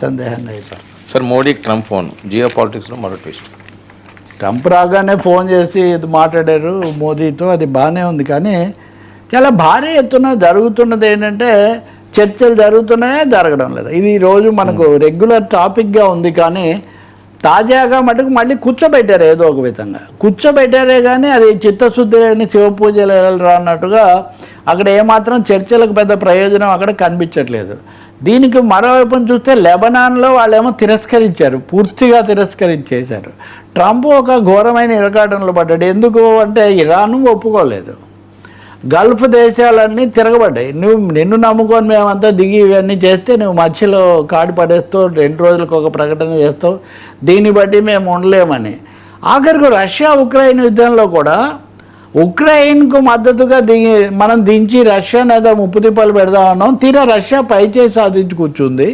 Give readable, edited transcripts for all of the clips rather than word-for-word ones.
సందేహాన్ని అయితే sir Modi Trump phone Jio పాలిటిక్స్లో మరో ట్విస్ట్. ట్రంప్ రాగానే ఫోన్ చేసి ఇది మాట్లాడారు మోదీతో, అది బాగానే ఉంది. కానీ చాలా భారీ ఎత్తున జరుగుతున్నది ఏంటంటే చర్చలు జరుగుతున్నాయా జరగడం లేదు. ఇది ఈరోజు మనకు రెగ్యులర్ టాపిక్గా ఉంది. కానీ తాజాగా మటుకు మళ్ళీ కూర్చోబెట్టారు, ఏదో ఒక విధంగా కూర్చోబెట్టారే. కానీ అది చిత్తశుద్ధి అని శివపూజలు వెళ్ళరా అన్నట్టుగా అక్కడ ఏమాత్రం చర్చలకు పెద్ద ప్రయోజనం అక్కడ కనిపించట్లేదు. దీనికి మరోవైపు చూస్తే లెబనాన్లో వాళ్ళేమో తిరస్కరించారు, పూర్తిగా తిరస్కరించేశారు. ట్రంప్ ఒక ఘోరమైన ఇరకాటంలో పడ్డాడు. ఎందుకు అంటే ఇరాన్ ఒప్పుకోలేదు, గల్ఫ్ దేశాలన్నీ తిరగబడ్డాయి. నిన్ను నమ్ముకొని మేమంతా దిగి ఇవన్నీ చేస్తే నువ్వు మధ్యలో కాడి పడేస్తావు, 2 రోజులకు ఒక ప్రకటన చేస్తావు, దీన్ని బట్టి మేము ఉండలేమని. ఆఖరికి రష్యా ఉక్రెయిన్ యుద్ధంలో కూడా ఉక్రెయిన్కు మద్దతుగా మనం దించి రష్యాని ఏదో ముప్పు తిప్పలు పెడదామన్నాం. తీరా రష్యా పైచేయి సాధించి కూర్చుంది.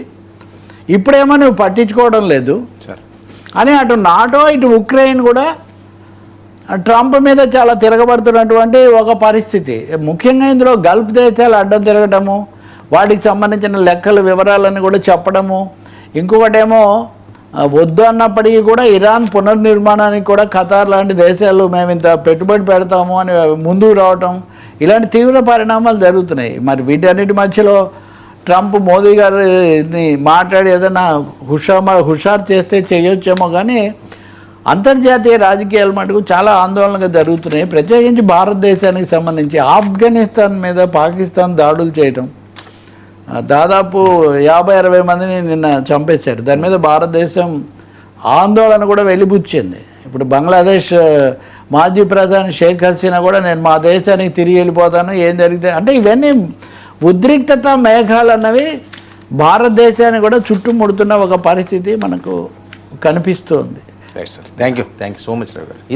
ఇప్పుడేమో నువ్వు పట్టించుకోవడం లేదు అని అటు నాటో ఇటు ఉక్రెయిన్ కూడా ట్రంప్ మీద చాలా తిరగబడుతున్నటువంటి ఒక పరిస్థితి. ముఖ్యంగా ఇందులో గల్ఫ్ దేశాలు అడ్డం తిరగటము, వాటికి సంబంధించిన లెక్కల వివరాలన్నీ కూడా చెప్పడము, ఇంకొకటేమో వద్దు అన్నప్పటికీ కూడా ఇరాన్ పునర్నిర్మాణానికి కూడా ఖతార్ లాంటి దేశాలు మేము ఇంత పెట్టుబడి పెడతాము అని ముందుకు రావటం, ఇలాంటి తీవ్ర పరిణామాలు జరుగుతున్నాయి. మరి వీటన్నిటి మధ్యలో ట్రంప్ మోదీ గారిని మాట్లాడి ఏదైనా హుషారు చేస్తే చేయొచ్చేమో. కానీ అంతర్జాతీయ రాజకీయాల మటుకు చాలా ఆందోళనగా జరుగుతున్నాయి. ప్రత్యేకించి భారతదేశానికి సంబంధించి ఆఫ్ఘనిస్తాన్ మీద పాకిస్తాన్ దాడులు చేయటం, దాదాపు 50-60 మందిని నిన్న చంపేశారు. దాని మీద భారతదేశం ఆందోళన కూడా వెలిబుచ్చింది. ఇప్పుడు బంగ్లాదేశ్ మాజీ ప్రధాని షేక్ హసీనా కూడా నేను మా దేశానికి తిరిగి వెళ్ళిపోతాను, ఏం జరిగితే అంటే ఇవన్నీ ఉద్రిక్తత మేఘాలు అన్నవి భారతదేశాన్ని కూడా చుట్టుముడుతున్న ఒక పరిస్థితి మనకు కనిపిస్తుంది. Right sir, thank you so much Ravi గారు. ఇది